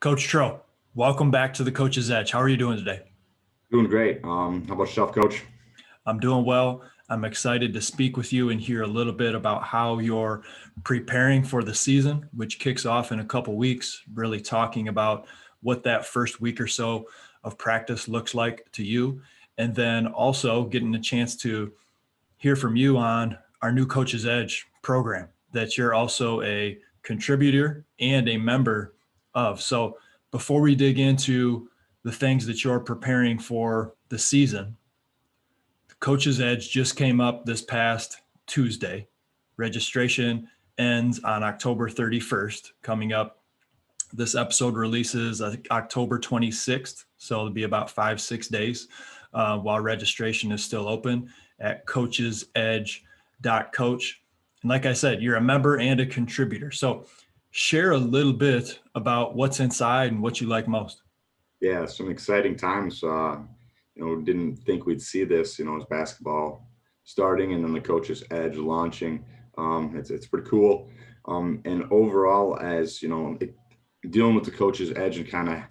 Coach Tro, welcome back to the Coach's Edge. How are you doing today? Doing great. How about yourself, Coach? I'm doing well. I'm excited to speak with you and hear a little bit about how you're preparing for the season, which kicks off in a couple weeks, really talking about what that first week or so of practice looks like to you. And then also getting a chance to hear from you on our new Coach's Edge program that you're also a contributor and a member of. So before we dig into the things that you're preparing for the season, the Coach's Edge just came up this past Tuesday. Registration ends on October 31st, coming up. This episode releases October 26th, so it'll be about 5-6 days while registration is still open at coachesedge.coach. And like I said, you're a member and a contributor. So share a little bit about what's inside and what you like most. Yeah, some exciting times. Didn't think we'd see this, as basketball starting and then the Coach's Edge launching. It's pretty cool. And overall, as dealing with the Coach's Edge and kind of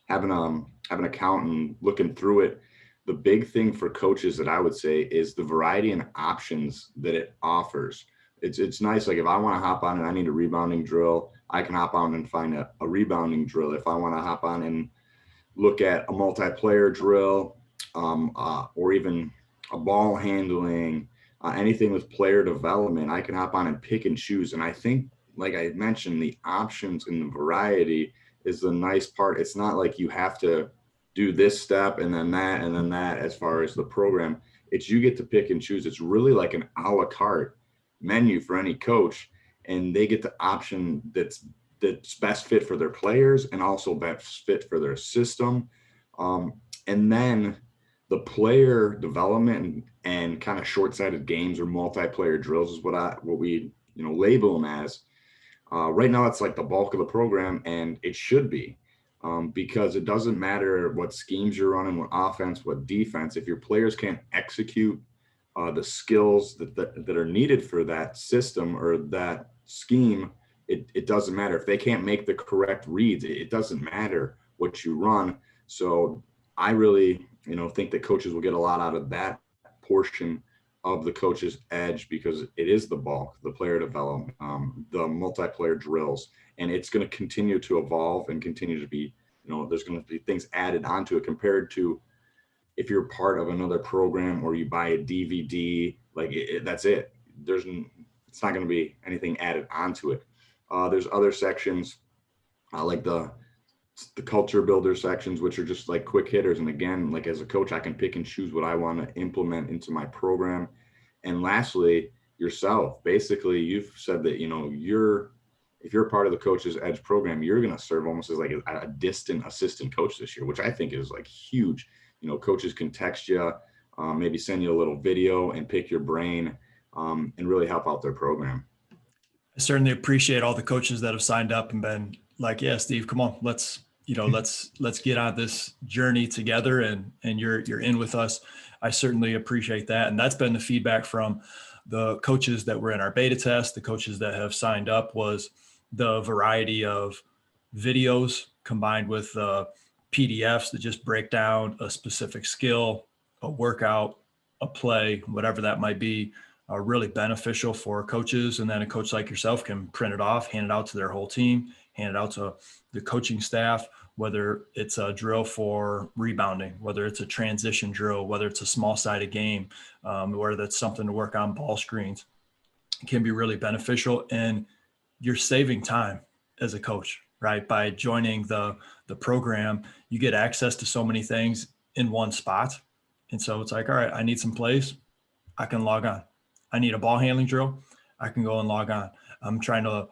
having an account and looking through it, the big thing for coaches that I would say is the variety and options that it offers. It's nice. Like if I want to hop on and I need a rebounding drill, I can hop on and find a rebounding drill. If I want to hop on and look at a multiplayer drill, or even a ball handling, anything with player development, I can hop on and pick and choose. And I think, like I mentioned, the options and the variety is the nice part. It's not like you have to do this step and then that and then that as far as the program. It's you get to pick and choose. It's really like an a la carte menu for any coach, and they get the option that's best fit for their players and also best fit for their system. And then the player development and kind of short-sighted games or multiplayer drills is what we label them as. Right now, it's like the bulk of the program, and it should be, because it doesn't matter what schemes you're running, what offense, what defense. If your players can't execute the skills that are needed for that system or that scheme, it doesn't matter. If they can't make the correct reads, it doesn't matter what you run. So I really, think that coaches will get a lot out of that portion of the Coach's Edge, because it is the bulk, the player development, the multiplayer drills, and it's going to continue to evolve and continue to be, there's going to be things added onto it compared to if you're part of another program or you buy a DVD, like that's it. It's not going to be anything added onto it. There's other sections, like the culture builder sections, which are just like quick hitters. And again, like as a coach, I can pick and choose what I want to implement into my program. And lastly, yourself. Basically, you've said that, if you're part of the Coach's Edge program, you're going to serve almost as like a distant assistant coach this year, which I think is like huge. Coaches can text you, maybe send you a little video and pick your brain, and really help out their program. I certainly appreciate all the coaches that have signed up and been like, yeah, Steve, come on, let's get on this journey together, and you're in with us. I certainly appreciate that. And that's been the feedback from the coaches that were in our beta test, the coaches that have signed up, was the variety of videos combined with PDFs that just break down a specific skill, a workout, a play, whatever that might be, are really beneficial for coaches. And then a coach like yourself can print it off, hand it out to their whole team, hand it out to the coaching staff, whether it's a drill for rebounding, whether it's a transition drill, whether it's a small sided game, whether that's something to work on ball screens. It can be really beneficial, and you're saving time as a coach, right? By joining the program, you get access to so many things in one spot. And so it's like, all right, I need some plays, I can log on. I need a ball handling drill, I can go and log on. I'm trying to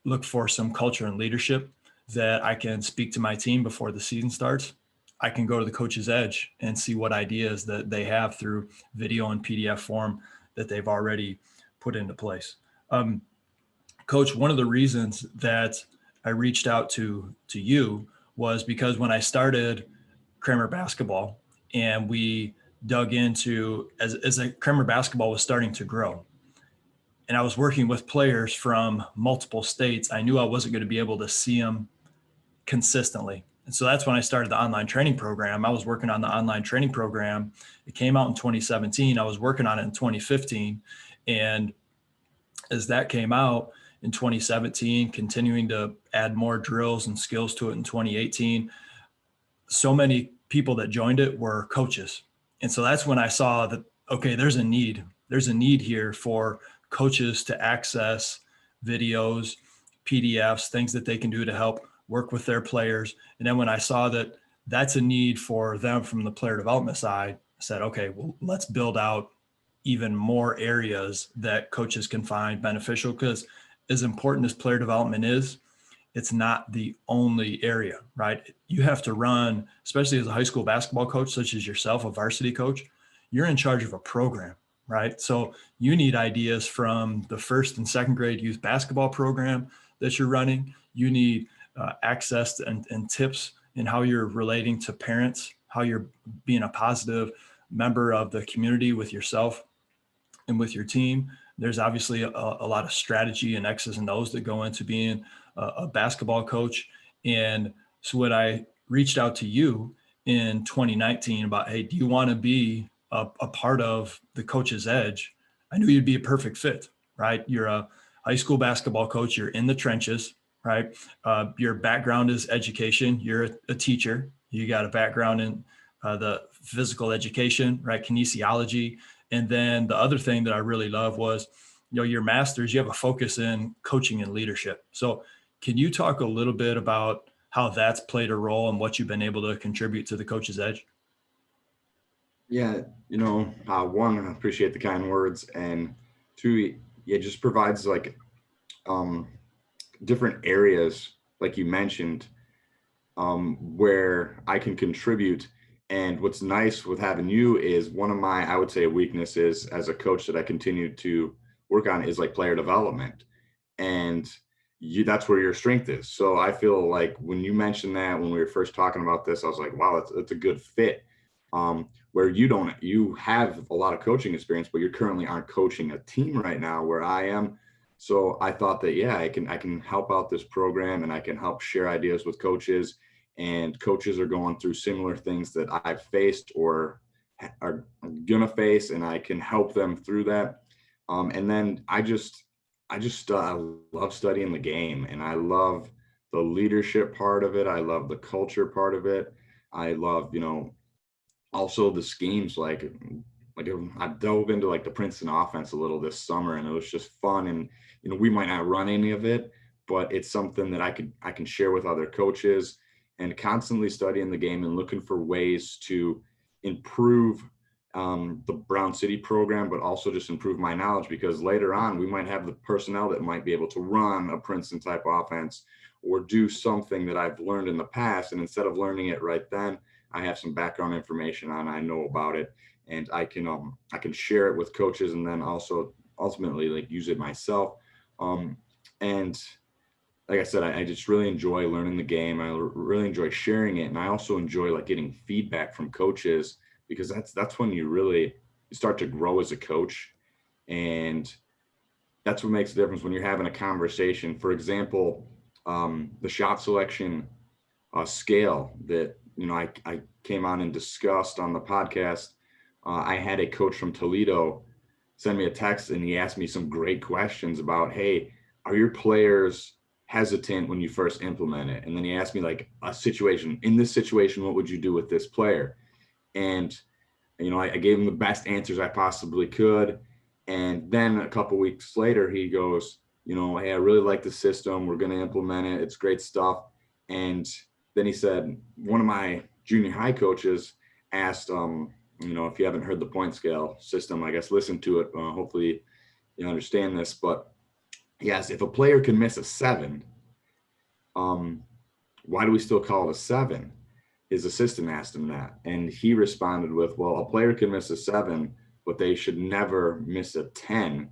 look for some culture and leadership that I can speak to my team before the season starts. I can go to the Coach's Edge and see what ideas that they have through video and PDF form that they've already put into place. Coach, one of the reasons that I reached out to you was because when I started Kramer basketball and we dug into as a Kramer basketball was starting to grow, and I was working with players from multiple states, I knew I wasn't going to be able to see them consistently. And so that's when I started the online training program. I was working on the online training program. It came out in 2017. I was working on it in 2015. And as that came out in 2017, continuing to add more drills and skills to it in 2018, so many people that joined it were coaches. And so that's when I saw that, okay, there's a need. There's a need here for coaches to access videos, PDFs, things that they can do to help work with their players. And then when I saw that that's a need for them from the player development side, I said, okay, well, let's build out even more areas that coaches can find beneficial, because as important as player development is, it's not the only area, right? You have to run, especially as a high school basketball coach, such as yourself, a varsity coach, you're in charge of a program, right? So you need ideas from the first and second grade youth basketball program that you're running. You need access and tips in how you're relating to parents, how you're being a positive member of the community with yourself and with your team. There's obviously a lot of strategy and X's and O's that go into being a basketball coach. And so when I reached out to you in 2019 about, hey, do you want to be a part of the Coach's Edge? I knew you'd be a perfect fit, right? You're a high school basketball coach. You're in the trenches, right? Your background is education. You're a teacher. You got a background in the physical education, right? Kinesiology. And then the other thing that I really love was, your master's, you have a focus in coaching and leadership. So can you talk a little bit about how that's played a role and what you've been able to contribute to the Coach's Edge? Yeah, one, I appreciate the kind words, and two, it just provides like um, different areas, like you mentioned, where I can contribute. And what's nice with having you is one of my, I would say, weaknesses as a coach that I continue to work on is like player development. And that's where your strength is. So I feel like when you mentioned that, when we were first talking about this, I was like, wow, that's a good fit. Where you have a lot of coaching experience, but you currently aren't coaching a team right now where I am. So I thought that, yeah, I can help out this program and I can help share ideas with coaches, and coaches are going through similar things that I've faced or are gonna face, and I can help them through that. And then I love studying the game, and I love the leadership part of it. I love the culture part of it. I love, also the schemes. Like I dove into like the Princeton offense a little this summer, and it was just fun. And we might not run any of it, but it's something that I can share with other coaches, and constantly studying the game and looking for ways to improve the Brown City program, but also just improve my knowledge, because later on we might have the personnel that might be able to run a Princeton type offense or do something that I've learned in the past. And instead of learning it right then, I have some background information on, I know about it, and I can share it with coaches, and then also ultimately like use it myself. And like I said, I just really enjoy learning the game. I really enjoy sharing it, and I also enjoy like getting feedback from coaches, because that's when you start to grow as a coach, and that's what makes a difference when you're having a conversation. For example, the shot selection scale that I came on and discussed on the podcast. I had a coach from Toledo send me a text, and he asked me some great questions about, hey, are your players hesitant when you first implement it? And then he asked me like a situation, in this situation, what would you do with this player? And I gave him the best answers I possibly could. And then a couple weeks later, he goes, hey, I really like the system. We're going to implement it. It's great stuff. And then he said, one of my junior high coaches asked, if you haven't heard the point scale system, I guess listen to it. Hopefully you understand this. But yes, if a player can miss a 7, why do we still call it a 7? His assistant asked him that, and he responded with, well, a player can miss a 7, but they should never miss a 10.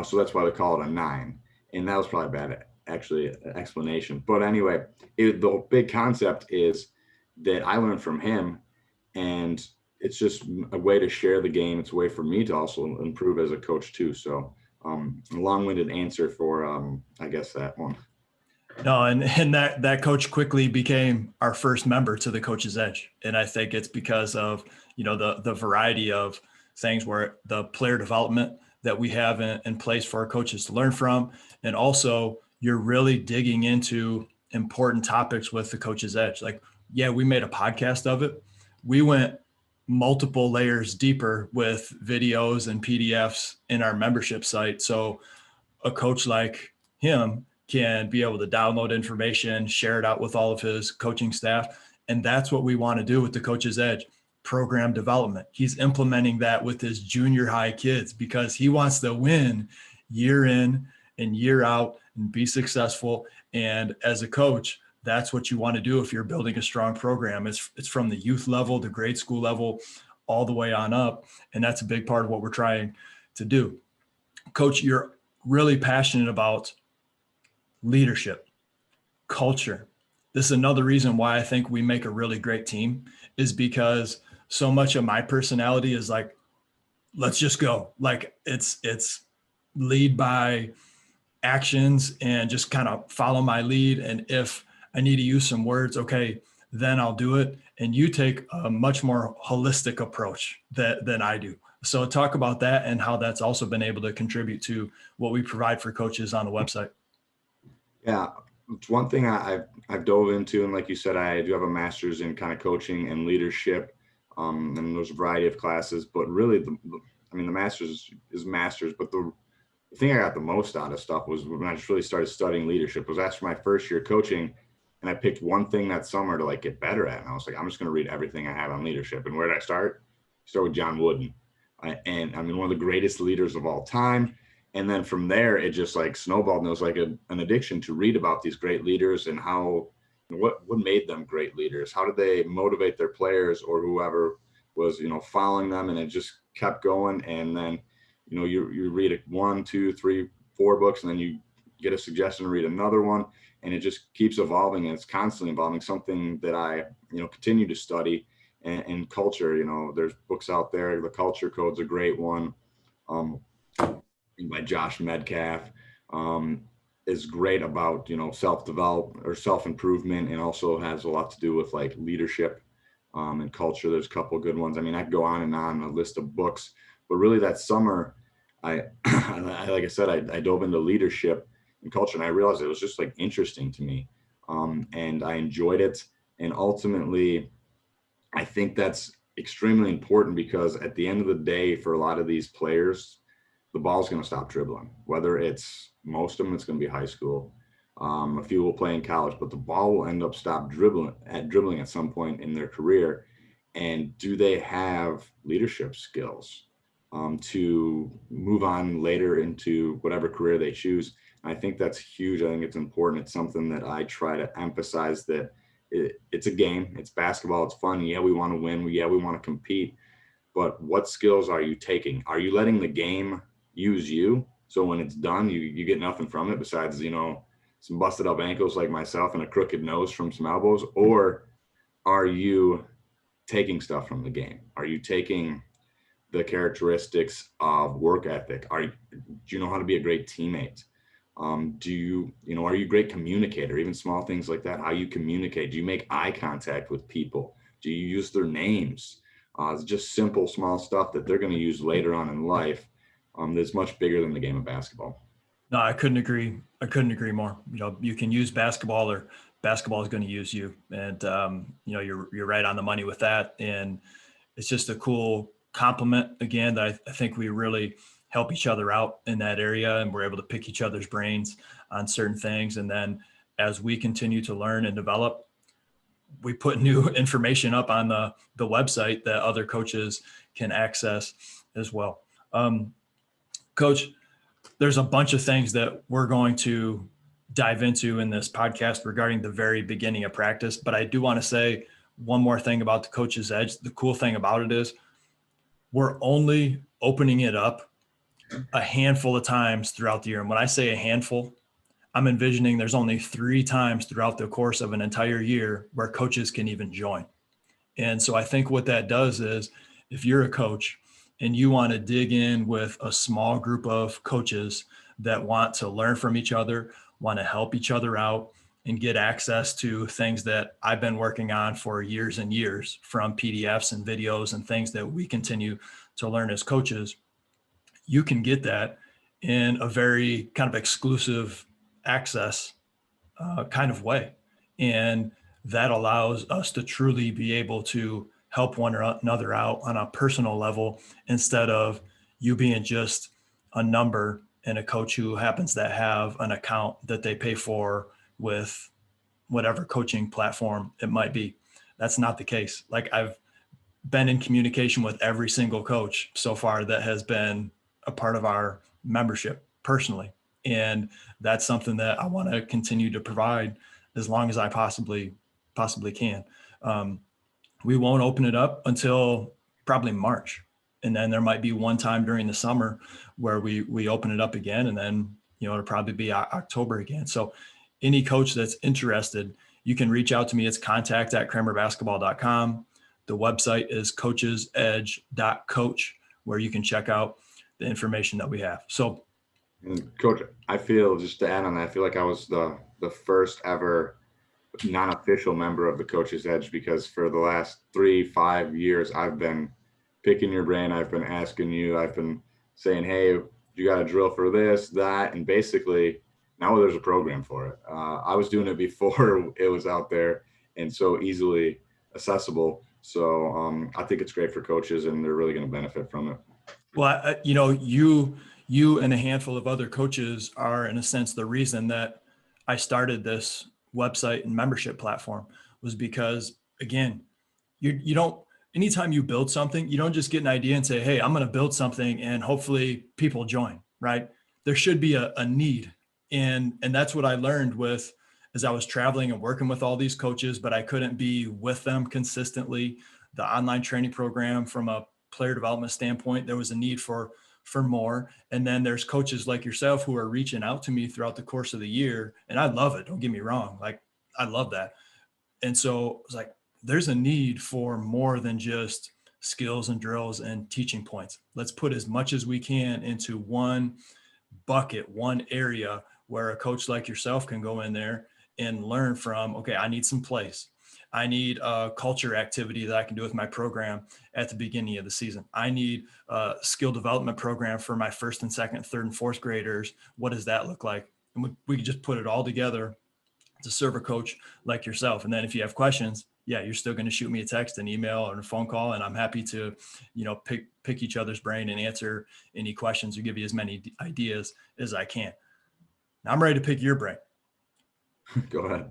So that's why we call it a 9. And that was probably bad, actually, explanation. But anyway, the big concept is that I learned from him, and it's just a way to share the game. It's a way for me to also improve as a coach too. So a long-winded answer for, I guess, that one. No, and that coach quickly became our first member to the Coach's Edge. And I think it's because of, the variety of things where the player development that we have in place for our coaches to learn from. And also you're really digging into important topics with the Coach's Edge. Like, yeah, we made a podcast of it. We went multiple layers deeper with videos and PDFs in our membership site. So a coach like him can be able to download information, share it out with all of his coaching staff. And that's what we want to do with the Coach's Edge program development. He's implementing that with his junior high kids because he wants to win year in and year out and be successful. And as a coach, that's what you want to do if you're building a strong program. It's from the youth level, the grade school level, all the way on up. And that's a big part of what we're trying to do. Coach, you're really passionate about leadership, culture. This is another reason why I think we make a really great team, is because so much of my personality is like, let's just go. Like it's lead by actions and just kind of follow my lead. And if I need to use some words, okay, then I'll do it. And you take a much more holistic approach than I do. So talk about that and how that's also been able to contribute to what we provide for coaches on the website. Yeah, it's one thing I've dove into, and like you said, I do have a master's in kind of coaching and leadership, and there's a variety of classes. But really, the master's is master's. But the thing I got the most out of stuff was when I just really started studying leadership. It was after my first year coaching, and I picked one thing that summer to like get better at. And I was like, I'm just going to read everything I have on leadership. And where did I start? Start with John Wooden. And I mean, one of the greatest leaders of all time. And then from there, it just like snowballed. And it was like an addiction to read about these great leaders and how, what made them great leaders? How did they motivate their players or whoever was, following them? And it just kept going. And then, you read it 1, 2, 3, 4 books, and then you get a suggestion to read another one. And it just keeps evolving, and it's constantly evolving. Something that I, continue to study. And culture, there's books out there. The Culture Code's a great one, by Josh Medcalf, is great about, self-develop or self-improvement, and also has a lot to do with like leadership and culture. There's a couple of good ones. I mean, I could go on and on a list of books, but really that summer, like I said, I dove into leadership and culture, and I realized it was just like interesting to me, and I enjoyed it. And ultimately, I think that's extremely important because at the end of the day, for a lot of these players, the ball's going to stop dribbling. Whether it's most of them, it's going to be high school. A few will play in college, but the ball will end up dribbling at some point in their career. And do they have leadership skills to move on later into whatever career they choose? I think that's huge. I think it's important. It's something that I try to emphasize, that it's a game. It's basketball. It's fun. Yeah, we want to win. Yeah, we want to compete. But what skills are you taking? Are you letting the game use you? So when it's done, you get nothing from it besides, some busted up ankles like myself and a crooked nose from some elbows? Or are you taking stuff from the game? Are you taking the characteristics of work ethic? Do you know how to be a great teammate? Are you a great communicator? Even small things like that, how you communicate. Do you make eye contact with people? Do you use their names? It's just simple, small stuff that they're going to use later on in life. That's much bigger than the game of basketball. No, I couldn't agree more. You can use basketball, or basketball is going to use you. And, you're right on the money with that. And it's just a cool compliment, again, that I think we really help each other out in that area, and we're able to pick each other's brains on certain things. And then as we continue to learn and develop, we put new information up on the website that other coaches can access as well. Coach, there's a bunch of things that we're going to dive into in this podcast regarding the very beginning of practice, but I do want to say one more thing about the Coach's Edge. The cool thing about it is we're only opening it up a handful of times throughout the year. And when I say a handful, I'm envisioning there's only 3 times throughout the course of an entire year where coaches can even join. And so I think what that does is, if you're a coach and you want to dig in with a small group of coaches that want to learn from each other, want to help each other out, and get access to things that I've been working on for years and years, from PDFs and videos and things that we continue to learn as coaches, you can get that in a very kind of exclusive access kind of way. And that allows us to truly be able to help one another out on a personal level, instead of you being just a number and a coach who happens to have an account that they pay for with whatever coaching platform it might be. That's not the case. Like, I've been in communication with every single coach so far that has been a part of our membership personally. And that's something that I want to continue to provide as long as I possibly can. Um, we won't open it up until probably March. And then there might be one time during the summer where we open it up again. And then, it'll probably be October again. So any coach that's interested, you can reach out to me. It's contact@kramerbasketball.com. The website is coachesedge.coach, where you can check out the information that we have. So, And Coach, I feel, just to add on that, I feel like I was the first ever non-official member of the Coach's Edge, because for the last 3-5 years, I've been picking your brain. I've been asking you, I've been saying, hey, you got a drill for this, that, and basically now there's a program for it. I was doing it before it was out there and so easily accessible. So I think it's great for coaches, and they're really going to benefit from it. well, you and a handful of other coaches are, in a sense, the reason that I started this website and membership platform, was because, again, you don't, anytime you build something, you don't just get an idea and say, hey, I'm going to build something and hopefully people join, right? There should be a need. And that's what I learned with, as I was traveling and working with all these coaches, but I couldn't be with them consistently. The online training program, from a player development standpoint, there was a need for more. And then there's coaches like yourself who are reaching out to me throughout the course of the year. And I love it. Don't get me wrong. Like, I love that. And so it was like, there's a need for more than just skills and drills and teaching points. Let's put as much as we can into one bucket, one area where a coach like yourself can go in there and learn from, okay, I need some plays. I need a culture activity that I can do with my program at the beginning of the season. I need a skill development program for my first and second, third and fourth graders. What does that look like? And we can just put it all together to serve a coach like yourself. And then if you have questions, yeah, you're still going to shoot me a text, an email, or a phone call, and I'm happy to, pick each other's brain and answer any questions or give you as many ideas as I can. Now I'm ready to pick your brain. Go ahead.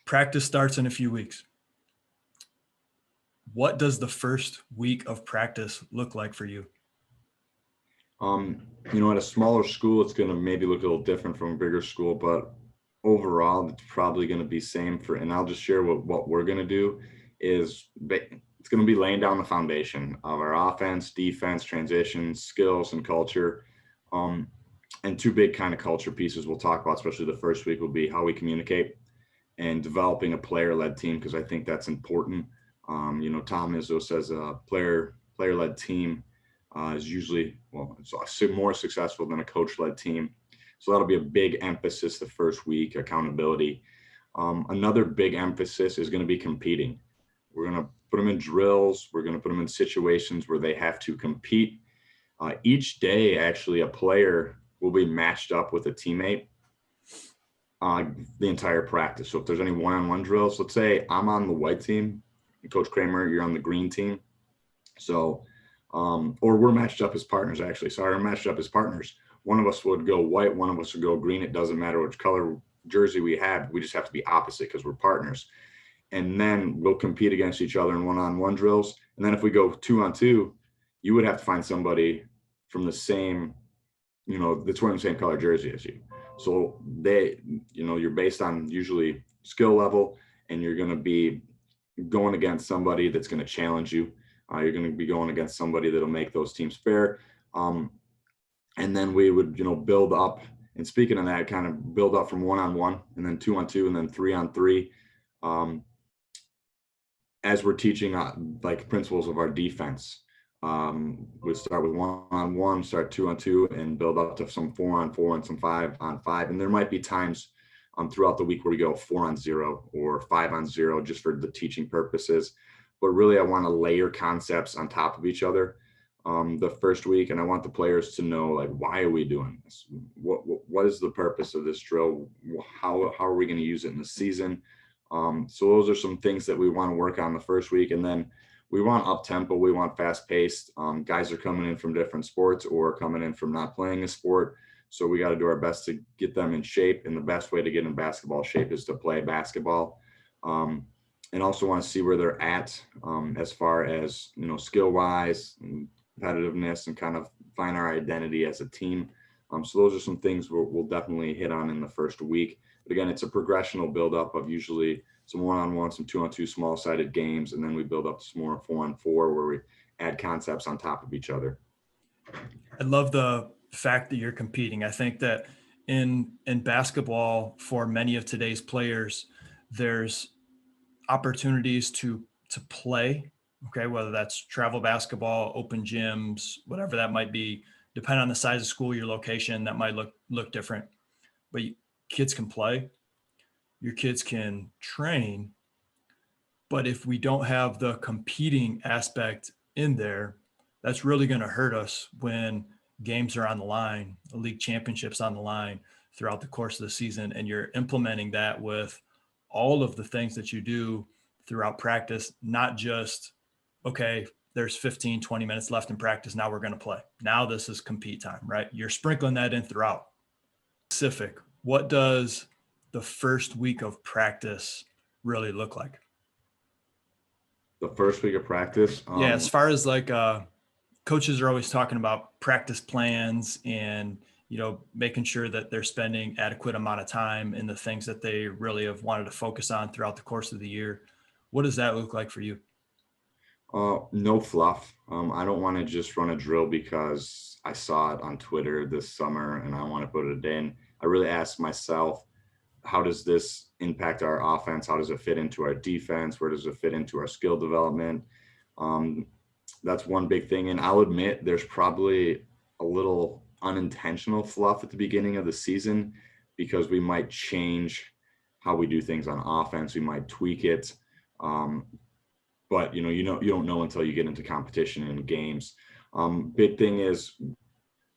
Practice starts in a few weeks. What does the first week of practice look like for you? At a smaller school, it's going to maybe look a little different from a bigger school, but overall, it's probably going to be same for, and I'll just share what we're going to do is it's going to be laying down the foundation of our offense, defense, transitions, skills, and culture. And two big kind of culture pieces we'll talk about, especially the first week, will be how we communicate and developing a player-led team, because I think that's important. Tom Izzo says a player-led team is usually, it's more successful than a coach-led team. So that'll be a big emphasis the first week, accountability. Another big emphasis is going to be competing. We're going to put them in drills. We're going to put them in situations where they have to compete. Each day, actually, a player will be matched up with a teammate the entire practice. So if there's any one-on-one drills, let's say I'm on the white team, Coach Kramer, you're on the green team. So, or we're matched up as partners, actually. Sorry, we're matched up as partners. One of us would go white, one of us would go green. It doesn't matter which color jersey we have. We just have to be opposite because we're partners. And then we'll compete against each other in one-on-one drills. And then if we go 2-on-2, you would have to find somebody from the same, that's wearing the same color jersey as you. So you're based on usually skill level, and you're going to be going against somebody that's going to challenge you. You're going to be going against somebody that'll make those teams fair. And then we would, build up. And speaking of that, kind of build up from 1-on-1, and then 2-on-2, and then 3-on-3. As we're teaching like principles of our defense, we start with 1-on-1, start 2-on-2, and build up to some 4-on-4 and some 5-on-5. And there might be times throughout the week where we go 4-on-0 or 5-on-0 just for the teaching purposes. But really, I want to layer concepts on top of each other the first week, and I want the players to know, like, why are we doing this? What is the purpose of this drill? How are we going to use it in the season? So those are some things that we want to work on the first week, and then we want up tempo. We want fast paced. Guys are coming in from different sports or coming in from not playing a sport. So we got to do our best to get them in shape. And the best way to get in basketball shape is to play basketball. And also want to see where they're at as far as, skill wise and competitiveness, and kind of find our identity as a team. So those are some things we'll definitely hit on in the first week. But again, it's a progressional buildup of usually some 1-on-1, some 2-on-2 small-sided games, and then we build up to some more 4-on-4 where we add concepts on top of each other. I love the fact that you're competing. I think that in basketball, for many of today's players, there's opportunities to play. Okay, whether that's travel basketball, open gyms, whatever that might be, depending on the size of school, your location, that might look different. But kids can play. Your kids can train. But if we don't have the competing aspect in there, that's really going to hurt us when games are on the line, the league championships on the line throughout the course of the season, and you're implementing that with all of the things that you do throughout practice, not just, okay, there's 15, 20 minutes left in practice. Now we're going to play. Now this is compete time, right? You're sprinkling that in throughout. Specific, what does the first week of practice really look like? The first week of practice. Yeah, as far as like coaches are always talking about practice plans and, making sure that they're spending adequate amount of time in the things that they really have wanted to focus on throughout the course of the year. What does that look like for you? No fluff. I don't want to just run a drill because I saw it on Twitter this summer and I want to put it in. I really ask myself, how does this impact our offense? How does it fit into our defense? Where does it fit into our skill development? That's one big thing. And I'll admit there's probably a little unintentional fluff at the beginning of the season because we might change how we do things on offense. We might tweak it. But you don't know until you get into competition and games. Big thing is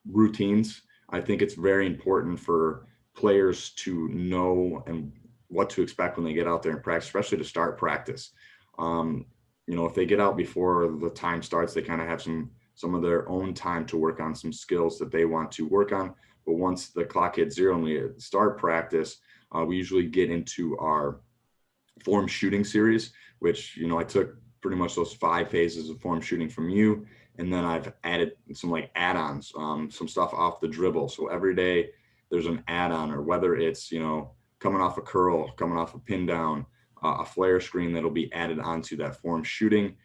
routines. I think it's very important for players to know and what to expect when they get out there and practice, especially to start practice. If they get out before the time starts, they kind of have some of their own time to work on some skills that they want to work on. But once the clock hits zero and we start practice, we usually get into our form shooting series, which, I took pretty much those 5 phases of form shooting from you. And then I've added some like add-ons, some stuff off the dribble. So every day there's an add-on, or whether it's, coming off a curl, coming off a pin down, a flare screen that'll be added onto that form shooting.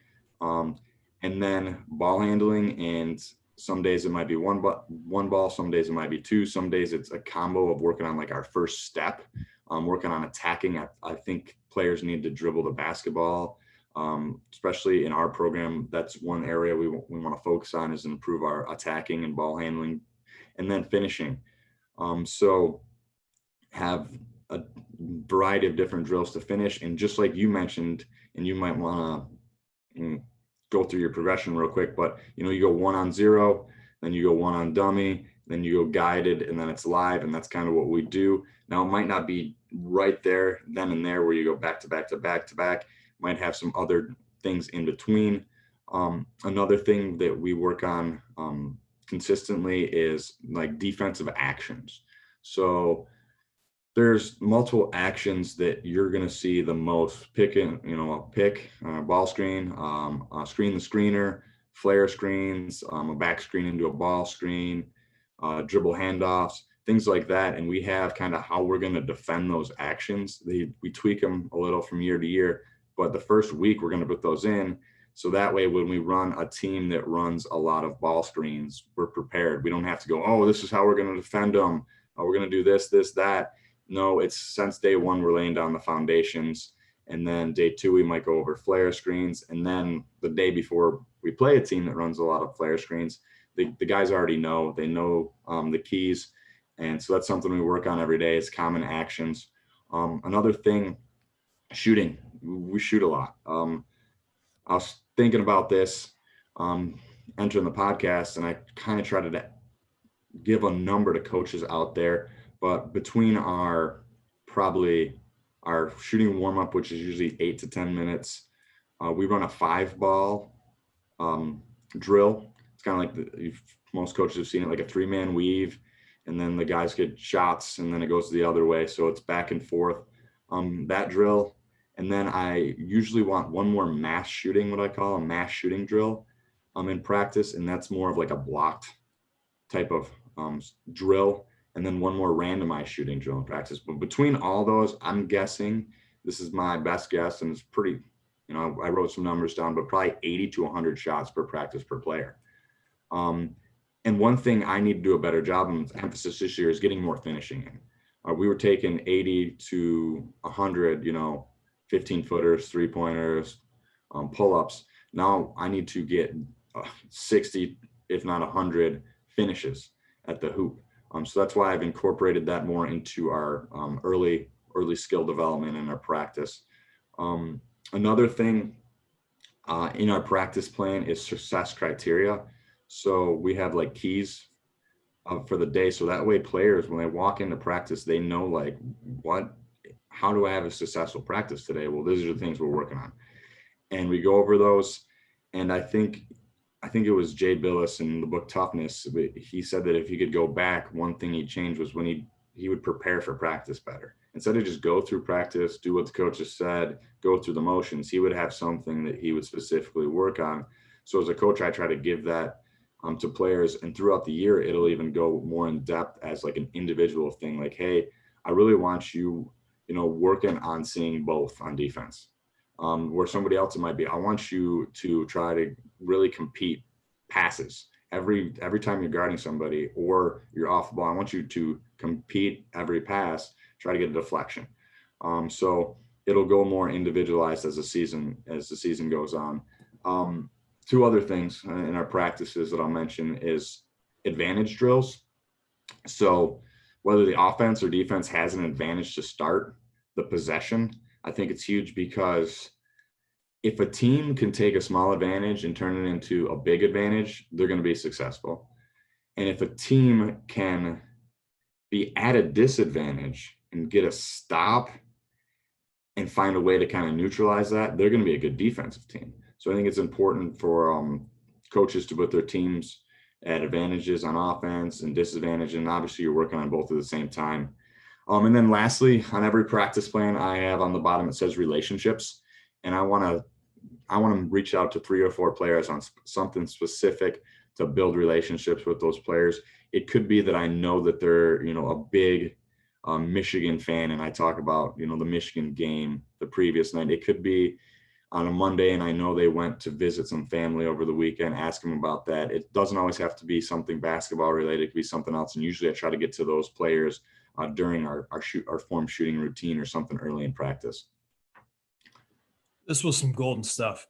And then ball handling, and some days it might be one ball, some days it might be 2, some days it's a combo of working on like our first step, working on attacking. I think players need to dribble the basketball, especially in our program. That's one area we want to focus on, is improve our attacking and ball handling, and then finishing. So have a variety of different drills to finish. And just like you mentioned, and you might want to go through your progression real quick, but you go 1-on-0, then you go 1-on dummy, then you go guided, and then it's live. And that's kind of what we do. Now, it might not be right there, then and there, where you go back to back to back to back. Might have some other things in between. Another thing that we work on consistently is like defensive actions. So there's multiple actions that you're going to see the most. Ball screen, screen the screener, flare screens, a back screen into a ball screen, dribble handoffs, things like that. And we have kind of how we're going to defend those actions. We tweak them a little from year to year, but the first week we're going to put those in. So that way, when we run a team that runs a lot of ball screens, we're prepared. We don't have to go, oh, this is how we're going to defend them. Oh, we're going to do this, that. No, it's since day one, we're laying down the foundations. And then day 2, we might go over flare screens. And then the day before we play a team that runs a lot of flare screens, the guys already know, they know the keys. And so that's something we work on every day, is common actions. Another thing, shooting. We shoot a lot. I was thinking about this entering the podcast, and I kind of tried to give a number to coaches out there, but between our shooting warm up, which is usually 8 to 10 minutes, we run a 5 ball drill. It's kind of like most coaches have seen it, like a 3-man weave, and then the guys get shots, and then it goes the other way. So it's back and forth. That drill, and then I usually want one more mass shooting, what I call a mass shooting drill, in practice, and that's more of like a blocked type of drill, and then one more randomized shooting drill in practice. But between all those, I'm guessing, this is my best guess, and it's pretty, I wrote some numbers down, but probably 80 to 100 shots per practice per player. And one thing I need to do a better job, and emphasis this year, is getting more finishing in. We were taking 80 to 100, 15-footers, 3-pointers, pull-ups. Now I need to get 60, if not 100 finishes at the hoop. So that's why I've incorporated that more into our early skill development in our practice. Another thing in our practice plan is success criteria. So we have like keys for the day. So that way players, when they walk into practice, they know like, how do I have a successful practice today? Well, these are the things we're working on. And we go over those. And I think it was Jay Billis in the book Toughness. He said that if he could go back, one thing he'd change was when he would prepare for practice better. Instead of just go through practice, do what the coach has said, go through the motions, he would have something that he would specifically work on. So as a coach, I try to give that to players, and throughout the year, it'll even go more in depth as like an individual thing. Like, hey, I really want you, working on seeing both on defense. Where somebody else it might be, I want you to try to really compete passes every time you're guarding somebody or you're off the ball. I want you to compete every pass, try to get a deflection. So it'll go more individualized as the season goes on. Two other things in our practices that I'll mention is advantage drills. So whether the offense or defense has an advantage to start the possession, I think it's huge, because if a team can take a small advantage and turn it into a big advantage, they're going to be successful. And if a team can be at a disadvantage and get a stop and find a way to kind of neutralize that, they're going to be a good defensive team. So I think it's important for coaches to put their teams at advantages on offense and disadvantage. And obviously you're working on both at the same time. And then lastly, on every practice plan I have on the bottom, it says relationships. And I want to reach out to 3 or 4 players on something specific to build relationships with those players. It could be that I know that they're, a big Michigan fan, and I talk about, the Michigan game the previous night. It could be on a Monday, and I know they went to visit some family over the weekend, ask them about that. It doesn't always have to be something basketball related. It could be something else. And usually I try to get to those players during our form shooting routine or something early in practice. This was some golden stuff.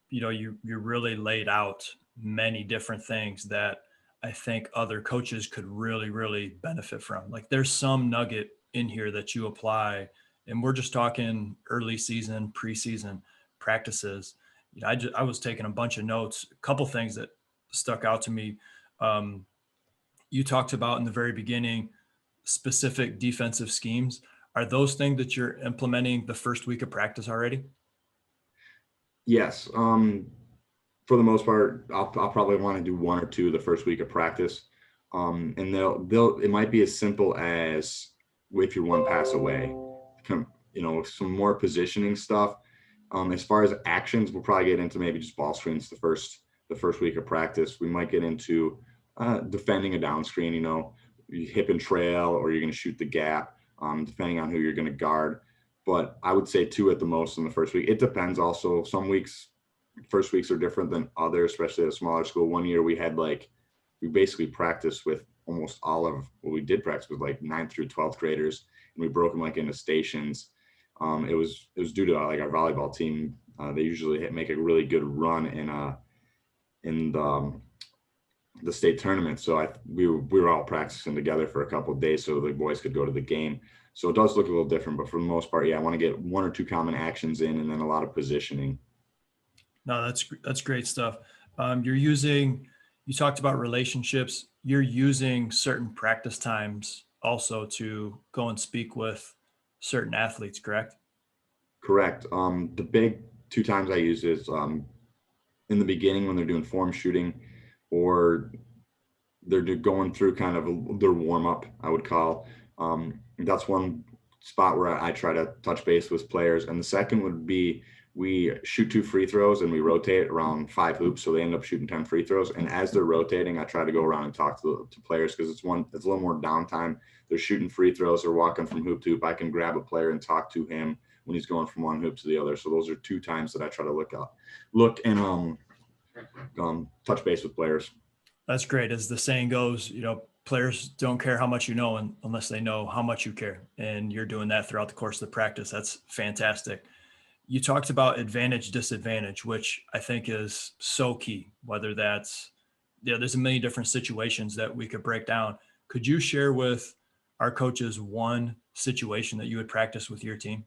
You really laid out many different things that I think other coaches could really, really benefit from. Like, there's some nugget in here that you apply, and we're just talking early season, preseason practices. I was taking a bunch of notes. A couple things that stuck out to me. You talked about in the very beginning specific defensive schemes. Are those things that you're implementing the first week of practice already? Yes. For the most part, I'll probably want to do 1 or 2 the first week of practice. And it might be as simple as, if you're 1 pass away, some more positioning stuff. As far as actions, we'll probably get into maybe just ball screens the first week of practice. We might get into defending a down screen, you hip and trail, or you're going to shoot the gap, depending on who you're going to guard. But I would say 2 at the most in the first week. It depends also. Some first weeks are different than others, especially at a smaller school. One year we basically practiced with almost we did practice with like 9th through 12th graders, and we broke them like into stations. It was due to like our volleyball team. They usually make a really good run in the state tournament. So we were all practicing together for a couple of days so the boys could go to the game. So it does look a little different, but for the most part, yeah, I want to get one or two common actions in and then a lot of positioning. No, that's great stuff. You talked about relationships. You're using certain practice times also to go and speak with certain athletes, correct? Correct. The big two times I use is in the beginning when they're doing form shooting, or they're going through kind of their warm up, I would call. That's one spot where I try to touch base with players. And the second would be we shoot 2 free throws and we rotate around 5 hoops. So they end up shooting 10 free throws. And as they're rotating, I try to go around and talk to players because it's a little more downtime. They're shooting free throws or walking from hoop to hoop. I can grab a player and talk to him when he's going from one hoop to the other. So those are 2 times that I try to look and touch base with players. That's great. As the saying goes, players don't care how much you know unless they know how much you care. And you're doing that throughout the course of the practice. That's fantastic. You talked about advantage, disadvantage, which I think is so key, whether that's, there's a million different situations that we could break down. Could you share with our coaches one situation that you would practice with your team?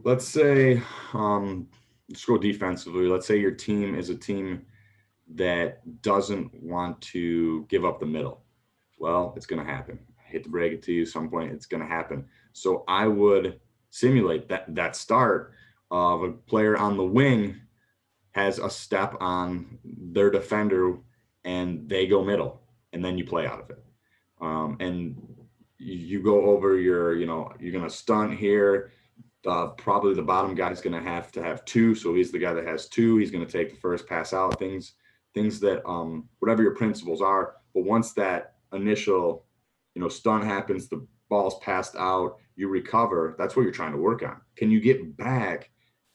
Let's say, let's go defensively. Let's say your team is a team that doesn't want to give up the middle. Well, it's going to happen. I hate to break it to you, some point it's going to happen. So I would simulate that start of a player on the wing has a step on their defender and they go middle, and then you play out of it. And you go over you're going to stunt here. Probably the bottom guy is going to have two. So he's the guy that has two. He's going to take the first pass out, things that, whatever your principles are. But once that initial, stun happens, the ball's passed out, you recover. That's what you're trying to work on. Can you get back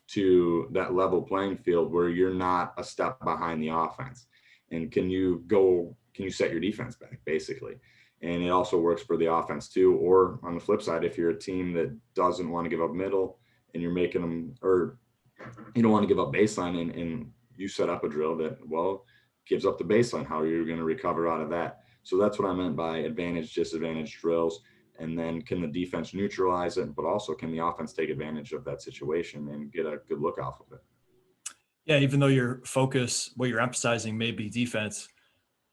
to that level playing field where you're not a step behind the offense? And can you set your defense back, basically? And it also works for the offense too. Or on the flip side, if you're a team that doesn't want to give up middle and you're making them, or you don't want to give up baseline, and you set up a drill that, well, gives up the baseline, how you're going to recover out of that. So that's what I meant by advantage, disadvantage drills. And then can the defense neutralize it, but also can the offense take advantage of that situation and get a good look off of it? Yeah, even though your focus, what you're emphasizing may be defense,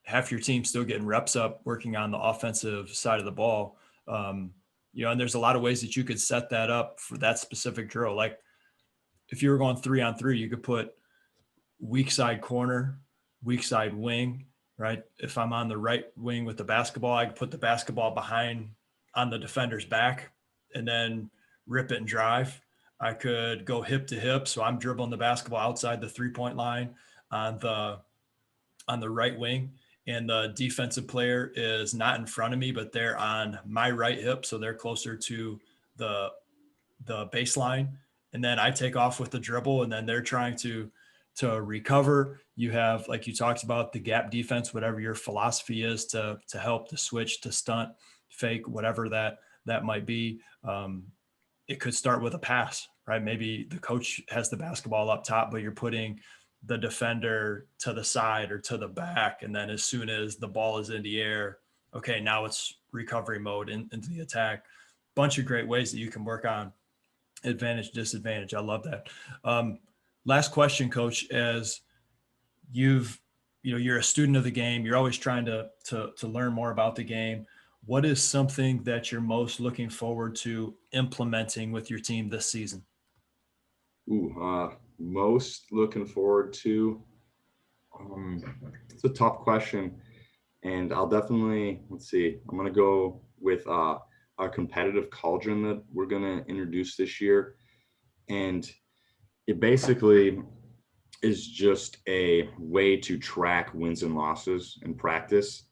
half your team still getting reps up working on the offensive side of the ball. And there's a lot of ways that you could set that up for that specific drill. Like if you were going 3-on-3, you could put weak side corner, weak side wing, right? If I'm on the right wing with the basketball, I could put the basketball behind on the defender's back and then rip it and drive. I could go hip to hip. So I'm dribbling the basketball outside the 3-point line on the right wing, and the defensive player is not in front of me, but they're on my right hip. So they're closer to the baseline. And then I take off with the dribble, and then they're trying to recover. You have, like you talked about, the gap defense, whatever your philosophy is to help the switch, to stunt, fake, whatever that might be. It could start with a pass, right? Maybe the coach has the basketball up top, but you're putting the defender to the side or to the back. And then as soon as the ball is in the air, okay, now it's recovery mode into the attack. Bunch of great ways that you can work on advantage, disadvantage. I love that. Last question, Coach, as you're a student of the game, you're always trying to learn more about the game. What is something that you're most looking forward to implementing with your team this season? Most looking forward to, it's a tough question, and I'll definitely, let's see, I'm going to go with our competitive cauldron that we're going to introduce this year. And it basically is just a way to track wins and losses in practice.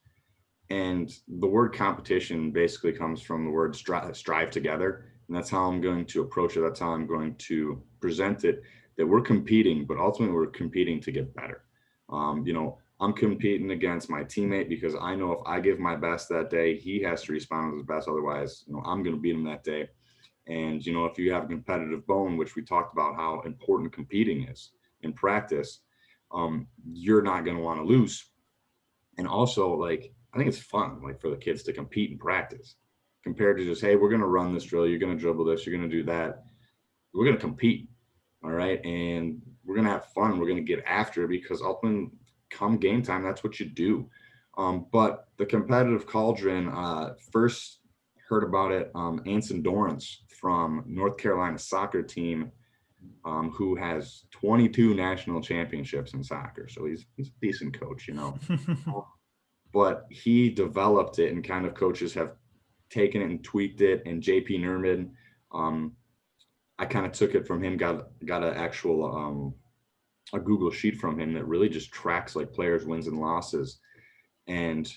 And the word competition basically comes from the word strive together. And that's how I'm going to approach it. That's how I'm going to present it, that we're competing, but ultimately we're competing to get better. I'm competing against my teammate because I know if I give my best that day, he has to respond with his best. Otherwise, I'm going to beat him that day. And, if you have a competitive bone, which we talked about how important competing is in practice, you're not going to want to lose. And also, I think it's fun, for the kids to compete in practice. compared to just, hey, we're going to run this drill. You're going to dribble this. You're going to do that. We're going to compete. All right. And we're going to have fun. We're going to get after it, because ultimately, come game time, that's what you do. But the competitive cauldron, first heard about it, Anson Dorrance from North Carolina soccer team, who has 22 national championships in soccer. So he's a decent coach, you know. But he developed it, and kind of coaches have taken it and tweaked it. And JP Nerman, I kind of took it from him, got an actual a Google sheet from him that really just tracks like players' wins and losses. And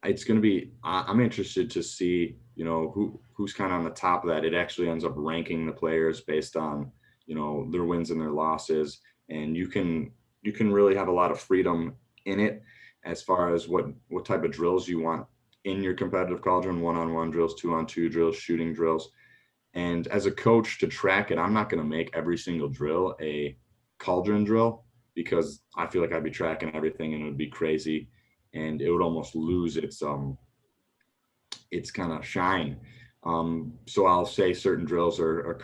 it's going to be, I'm interested to see, you know, who's kind of on the top of that. It actually ends up ranking the players based on, you know, their wins and their losses. And you can really have a lot of freedom in it as far as what type of drills you want in your competitive cauldron: 1-on-1 drills, 2-on-2 drills, shooting drills. And as a coach, to track it, I'm not going to make every single drill a cauldron drill, because I feel like I'd be tracking everything and it would be crazy, and it would almost lose its kind of shine. So I'll say certain drills are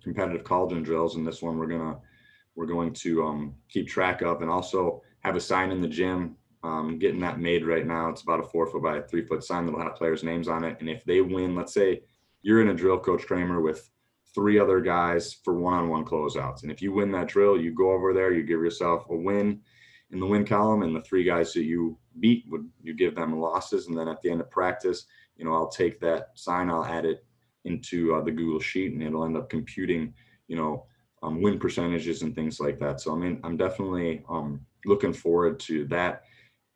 competitive cauldron drills, and this one we're going to keep track of, and also have a sign in the gym. Getting that made right now. It's about a 4 foot by 3 foot sign that'll have players' names on it. And if they win, let's say you're in a drill, Coach Kramer, with 3 other guys for 1-on-1 closeouts, and if you win that drill, you go over there, you give yourself a win in the win column, and the 3 guys that you beat, you give them losses. And then at the end of practice, you know, I'll take that sign, I'll add it into the Google sheet, and it'll end up computing, you know, win percentages and things like that. So I'm definitely looking forward to that.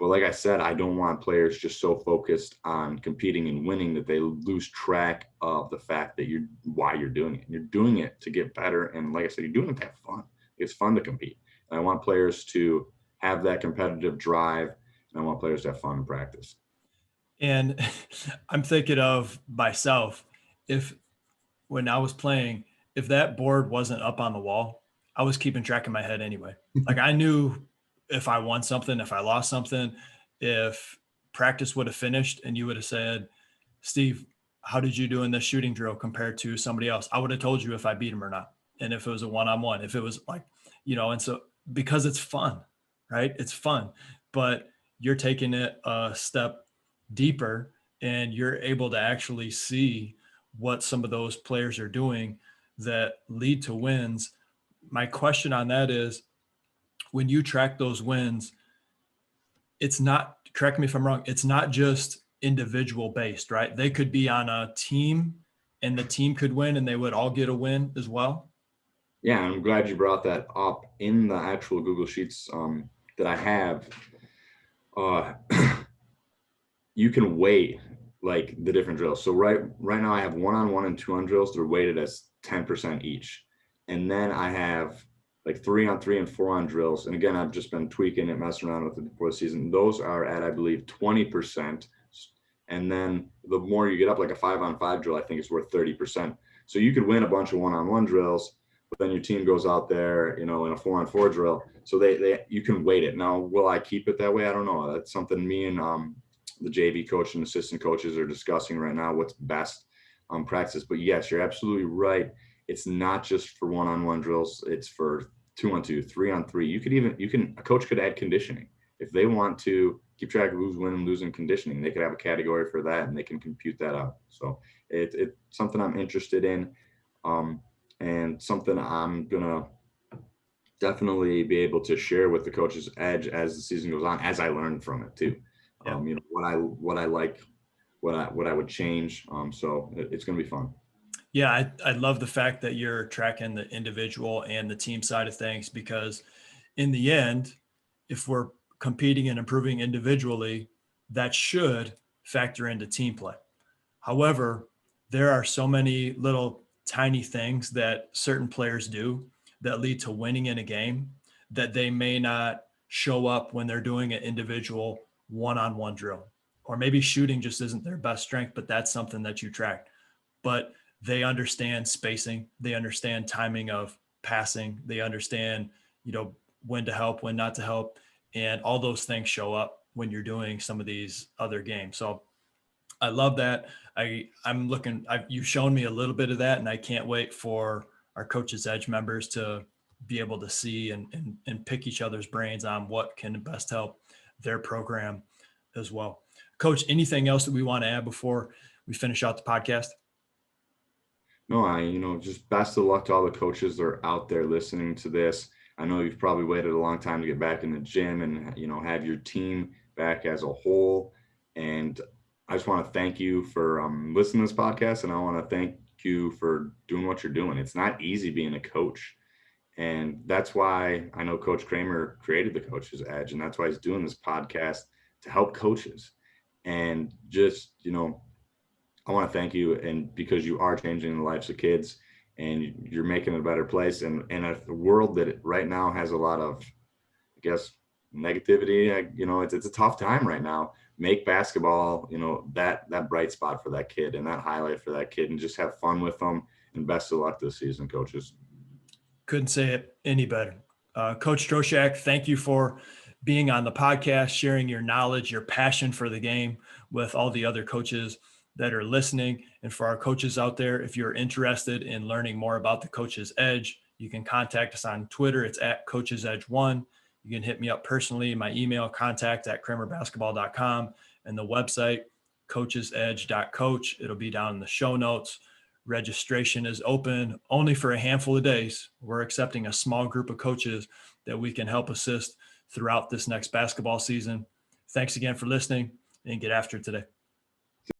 But like I said, I don't want players just so focused on competing and winning that they lose track of the fact that why you're doing it. You're doing it to get better. And like I said, you're doing it to have fun. It's fun to compete. And I want players to have that competitive drive, and I want players to have fun in practice. And I'm thinking of myself, if when I was playing, if that board wasn't up on the wall, I was keeping track in my head anyway. Like I knew if I won something, if I lost something, if practice would have finished and you would have said, Steve, how did you do in this shooting drill compared to somebody else? I would have told you if I beat him or not. And if it was a one-on-one, if it was like, you know, and so because it's fun, right? It's fun, but you're taking it a step deeper and you're able to actually see what some of those players are doing that lead to wins. My question on that is, when you track those wins, it's not, correct me if I'm wrong, it's not just individual based, right? They could be on a team and the team could win and they would all get a win as well. Yeah, I'm glad you brought that up. In the actual Google Sheets that I have, you can weight like the different drills. So right now I have 1-on-1 and 2-on drills. They're weighted as 10% each. And then I have like 3-on-3 and 4-on drills. And again, I've just been tweaking it, messing around with it before the season. Those are at, I believe, 20%. And then the more you get up, like a 5-on-5 drill, I think is worth 30%. So you could win a bunch of 1-on-1 drills, but then your team goes out there, you know, in a 4-on-4 drill. So you can weight it. Now, will I keep it that way? I don't know. That's something me and the JV coach and assistant coaches are discussing right now, what's best practice. But yes, you're absolutely right. It's not just for 1-on-1 drills. It's for 2-on-2, 3-on-3. A coach could add conditioning. If they want to keep track of who's winning, losing conditioning, they could have a category for that and they can compute that out. So it's something I'm interested in, and something I'm going to definitely be able to share with the coaches edge as the season goes on, as I learn from it too. Yeah. You know, what I like, what I would change. So it's going to be fun. Yeah, I love the fact that you're tracking the individual and the team side of things, because in the end, if we're competing and improving individually, that should factor into team play. However, there are so many little tiny things that certain players do that lead to winning in a game that they may not show up when they're doing an individual one-on-one drill. Or maybe shooting just isn't their best strength, but that's something that you track. But they understand spacing, they understand timing of passing, they understand, you know, when to help, when not to help, and all those things show up when you're doing some of these other games. So I love that. I'm looking, you've shown me a little bit of that, and I can't wait for our Coach's Edge members to be able to see and pick each other's brains on what can best help their program as well. Coach, anything else that we want to add before we finish out the podcast? No, just best of luck to all the coaches that are out there listening to this. I know you've probably waited a long time to get back in the gym and, have your team back as a whole. And I just want to thank you for listening to this podcast. And I want to thank you for doing what you're doing. It's not easy being a coach. And that's why I know Coach Kramer created the Coach's Edge. And that's why he's doing this podcast to help coaches. And just, I want to thank you, and because you are changing the lives of kids and you're making it a better place. And in a world that right now has a lot of, I guess, negativity, it's a tough time right now. Make basketball, that bright spot for that kid and that highlight for that kid, and just have fun with them. And best of luck this season, coaches. Couldn't say it any better. Coach Troshak, thank you for being on the podcast, sharing your knowledge, your passion for the game with all the other coaches that are listening. And for our coaches out there, if you're interested in learning more about the Coach's Edge, you can contact us on Twitter. It's at Coach's Edge 1. You can hit me up personally. My email, contact@kramerbasketball.com, and the website, coachesedge.coach. It'll be down in the show notes. Registration is open only for a handful of days. We're accepting a small group of coaches that we can help assist throughout this next basketball season. Thanks again for listening, and get after it today.